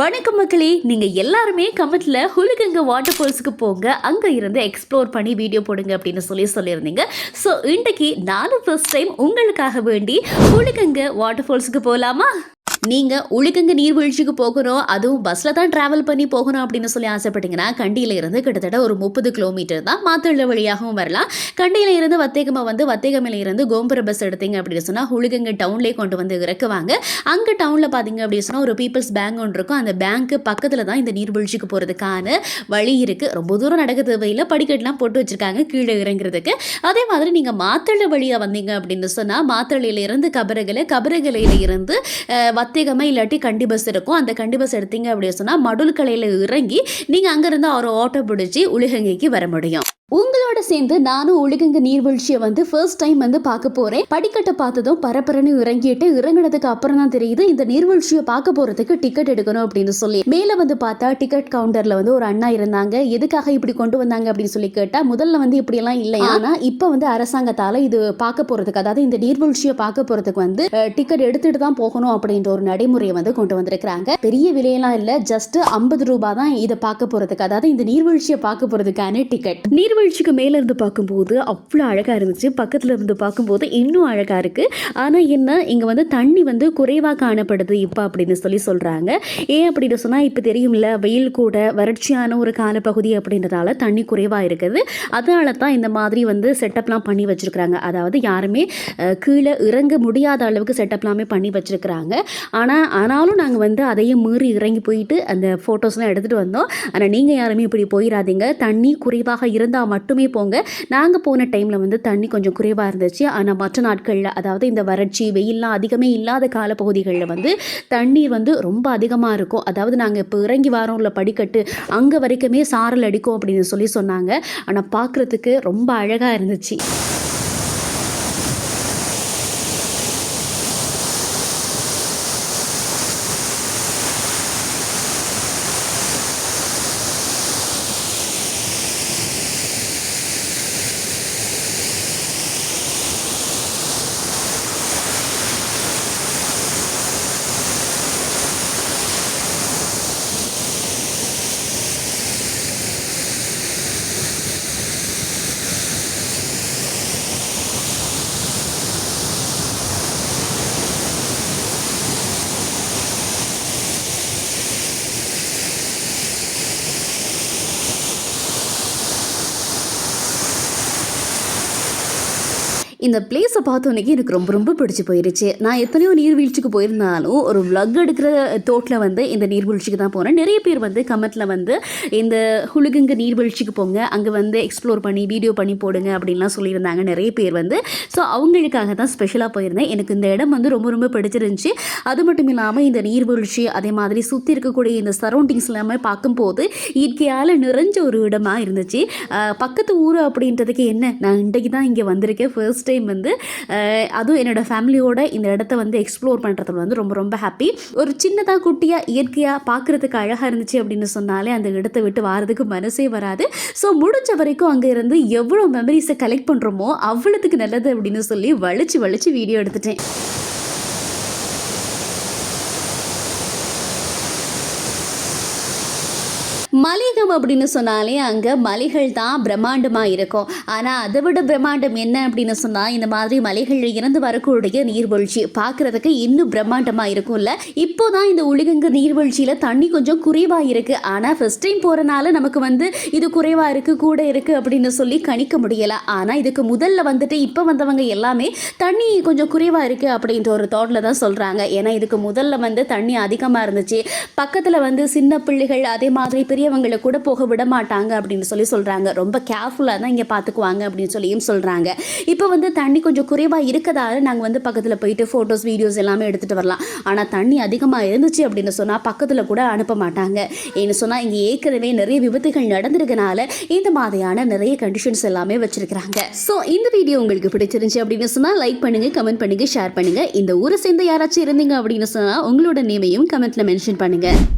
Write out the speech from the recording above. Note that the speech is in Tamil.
வணக்கம் மக்களே, நீங்க எல்லாருமே கமெண்ட்ல ஹுலுகங்க வாட்டர் ஃபால்ஸுக்கு போங்க, அங்க இருந்து எக்ஸ்ப்ளோர் பண்ணி வீடியோ போடுங்க அப்படின்னு சொல்லியிருந்தீங்க. ஸோ இன்றைக்கு நானும் ஃபர்ஸ்ட் டைம் உங்களுக்காக வேண்டி ஹுலுகங்க வாட்டர் ஃபால்ஸுக்கு போகலாமா? நீங்கள் உளுகங்க நீர்வீழ்ச்சிக்கு போகணும், அதுவும் பஸ்ஸில் தான் ட்ராவல் பண்ணி போகணும் அப்படின்னு சொல்லி ஆசைப்பட்டீங்கன்னா கண்டியில் இருந்து கிட்டத்தட்ட ஒரு 30 கிலோமீட்டர் தான். மாத்தள்ள வழியாகவும் வரலாம். கண்டியில் இருந்து வத்தேகமையில் இருந்து கோம்புர பஸ் எடுத்தீங்க அப்படின்னு சொன்னால் ஹுலுகங்க டவுன்லேயே கொண்டு வந்து இறக்குவாங்க. அங்கே டவுனில் பார்த்தீங்க அப்படின்னு சொன்னால் ஒரு பீப்புள்ஸ் பேங்க் ஒன்று இருக்கும். அந்த பேங்க்கு பக்கத்தில் தான் இந்த நீர்வீழ்ச்சிக்கு போகிறதுக்கான வழி இருக்குது. ரொம்ப தூரம் நடக்க தேவையில்லை, படிக்கட்டுலாம் போட்டு வச்சுருக்காங்க கீழே இறங்குறதுக்கு. அதே மாதிரி நீங்கள் மாத்தள்ள வழியாக வந்தீங்க அப்படின்னு சொன்னால் மாத்தள்ளையிலிருந்து கபரகலையில் இருந்து வத்தேகமை இல்லாட்டி கண்டி பஸ் இருக்கும். அந்த கண்டி பஸ் எடுத்தீங்க அப்படின்னு சொன்னால் மடுல்கலையில் இறங்கி நீங்கள் அங்கேருந்து ஒரு ஆட்டோ பிடிச்சி உளுகங்கைக்கு வர முடியும். உங்களோட சேர்ந்து நானும் உளுகங்க நீர்வீழ்ச்சியை ஃபர்ஸ்ட் டைம் பார்க்க போகிறேன். படிக்கட்டை பார்த்ததும் பரபரன்னு இறங்கினதுக்கு அப்புறம் தான் தெரியுது இந்த நீர்வீழ்ச்சியை பார்க்க போகிறதுக்கு டிக்கெட் எடுக்கணும் அப்படின்னு சொல்லி. மேலே பார்த்தா டிக்கெட் கவுண்டரில் ஒரு அண்ணா இருந்தாங்க. எதுக்காக இப்படி கொண்டு வந்தாங்க அப்படின்னு சொல்லி கேட்டால் முதல்ல இப்படியெல்லாம் இல்லை, ஆனால் இப்போ அரசாங்கத்தால் இது பார்க்க போகிறதுக்கு, அதாவது இந்த நீர்வீழ்ச்சியை பார்க்க போகிறதுக்கு டிக்கெட் எடுத்துட்டு தான் போகணும் அப்படின்ற ஒரு நடைமுறையை கொண்டு வந்திருக்கிறாங்க. பெரிய விலையெல்லாம் இல்லை, ஜஸ்ட் 50 ரூபாய் தான் இதை பார்க்க போகிறதுக்கு, அதாவது இந்த நீர்வீழ்ச்சியை பார்க்க போகிறதுக்கான டிக்கெட். நீர்வீழ்ச்சிக்கு மேலே இருந்து பார்க்கும்போது அவ்வளோ அழகாக இருந்துச்சு, பக்கத்தில் இருந்து பார்க்கும்போது இன்னும் அழகாக இருக்குது. ஆனால் என்ன, இங்கே தண்ணி குறைவாக காணப்படுது இப்போ அப்படின்னு சொல்கிறாங்க. ஏன் அப்படின்னு சொன்னால் இப்போ தெரியும்ல, வெயில் கூட வறட்சியான ஒரு காலப்பகுதி அப்படின்றதால தண்ணி குறைவாக இருக்குது. அதனால தான் இந்த மாதிரி செட்டப்லாம் பண்ணி வச்சுருக்குறாங்க. அதாவது யாருமே கீழே இறங்க முடியாத அளவுக்கு செட்டப்லாமே பண்ணி வச்சுருக்குறாங்க. ஆனாலும் நாங்கள் அதையும் மீறி இறங்கி போயிட்டு அந்த ஃபோட்டோஸ்லாம் எடுத்துகிட்டு வந்தோம். ஆனால் நீங்கள் யாருமே இப்படி போயிடாதீங்க, தண்ணி குறைவாக இருந்தால் மட்டுமே போங்க. நாங்கள் போன டைமில் தண்ணி கொஞ்சம் குறைவாக இருந்துச்சு. ஆனால் மற்ற நாட்களில், அதாவது இந்த வறட்சி வெயில்லாம் அதிகமே இல்லாத காலப்பகுதிகளில் தண்ணீர் ரொம்ப அதிகமாக இருக்கும். அதாவது நாங்கள் இப்போ இறங்கி வரோம் உள்ள படிக்கட்டு அங்கே வரைக்குமே சாரல் அடிக்கும் அப்படின்னு சொன்னாங்க. ஆனால் பார்க்குறதுக்கு ரொம்ப அழகாக இருந்துச்சு. இந்த பிளேஸை பார்த்தோன்னே எனக்கு ரொம்ப ரொம்ப பிடிச்சி போயிருச்சு. நான் எத்தனையோ நீர்வீழ்ச்சிக்கு போயிருந்தாலும் ஒரு விளாக் எடுக்கிற தோட்டில் இந்த நீர்வீழ்ச்சிக்கு தான் போனேன். நிறைய பேர் கமெண்ட்டில் இந்த ஹுலுகங்க நீர்வீழ்ச்சிக்கு போங்க, அங்கே எக்ஸ்ப்ளோர் பண்ணி வீடியோ பண்ணி போடுங்க அப்படின்லாம் சொல்லியிருந்தாங்க நிறைய பேர். ஸோ அவங்களுக்காக தான் ஸ்பெஷலாக போயிருந்தேன். எனக்கு இந்த இடம் ரொம்ப ரொம்ப பிடிச்சிருந்துச்சி. அது மட்டும் இல்லாமல் இந்த நீர்வீழ்ச்சி அதே மாதிரி சுற்றி இருக்கக்கூடிய இந்த சரௌண்டிங்ஸ் எல்லாமே பார்க்கும்போது இயற்கையால் நிறைஞ்ச ஒரு இடமாக இருந்துச்சு. பக்கத்து ஊர் அப்படின்றதுக்கு என்ன, நான் இன்றைக்கு தான் இங்கே வந்திருக்கேன் ஃபர்ஸ்ட் டைம். அதுவும் என்னோடய ஃபேமிலியோட இந்த இடத்த எக்ஸ்ப்ளோர் பண்ணுறதுல ரொம்ப ரொம்ப ஹாப்பி. ஒரு சின்னதாக குட்டியாக இயற்கையாக பார்க்குறதுக்கு அழகாக இருந்துச்சு அப்படின்னு சொன்னாலே அந்த இடத்த விட்டு வாரதுக்கு மனசே வராது. ஸோ முடிஞ்ச வரைக்கும் அங்கே இருந்து எவ்வளோ மெமரிஸை கலெக்ட் பண்ணுறோமோ அவ்வளோத்துக்கு நல்லது அப்படின்னு சொல்லி வலிச்சு வீடியோ எடுத்துட்டேன். மலையகம் அப்படின்னு சொன்னாலே அங்கே மலைகள் தான் பிரம்மாண்டமாக இருக்கும். ஆனால் அதை விட பிரம்மாண்டம் என்ன அப்படின்னு சொன்னால் இந்த மாதிரி மலைகளில் இருந்து வரக்கூடிய நீர்வீழ்ச்சி பார்க்குறதுக்கு இன்னும் பிரம்மாண்டமாக இருக்கும்ல. இப்போ தான் இந்த உளுகங்க நீர்வீழ்ச்சியில் தண்ணி கொஞ்சம் குறைவாக இருக்குது. ஆனால் ஃபர்ஸ்ட் டைம் போகிறனால நமக்கு இது குறைவாக இருக்குது கூட இருக்குது அப்படின்னு சொல்லி கணிக்க முடியலை. ஆனால் இதுக்கு முதல்ல இப்போ வந்தவங்க எல்லாமே தண்ணி கொஞ்சம் குறைவாக இருக்குது அப்படின்ற ஒரு தாட்டில் தான் சொல்கிறாங்க. ஏன்னா இதுக்கு முதல்ல தண்ணி அதிகமாக இருந்துச்சு. பக்கத்தில் சின்ன பிள்ளைகள் அதே மாதிரி பெரியவங்களை கூட போக விட மாட்டாங்க அப்படின்னு சொல்கிறாங்க. ரொம்ப கேர்ஃபுல்லாக தான் இங்கே பார்த்துக்குவாங்க அப்படின்னு சொல்லியும் சொல்கிறாங்க. இப்போ தண்ணி கொஞ்சம் குறைவாக இருக்கதால நாங்கள் பக்கத்தில் போயிட்டு ஃபோட்டோஸ் வீடியோஸ் எல்லாமே எடுத்துகிட்டு வரலாம். ஆனால் தண்ணி அதிகமாக இருந்துச்சு அப்படின்னு சொன்னால் பக்கத்தில் கூட அனுப்ப மாட்டாங்க. ஏன்னு சொன்னால் இங்கே ஏற்கனவே நிறைய விபத்துகள் நடந்திருக்கனால இந்த மாதிரியான நிறைய கண்டிஷன்ஸ் எல்லாமே வச்சிருக்கிறாங்க. ஸோ இந்த வீடியோ உங்களுக்கு பிடிச்சிருந்துச்சு அப்படின்னு சொன்னால் லைக் பண்ணுங்கள், கமெண்ட் பண்ணுங்கள், ஷேர் பண்ணுங்கள். இந்த ஊரை சேர்ந்து யாராச்சும் இருந்தீங்க அப்படின்னு சொன்னால் உங்களோட நேமையும் கமெண்ட்டில் மென்ஷன் பண்ணுங்கள்.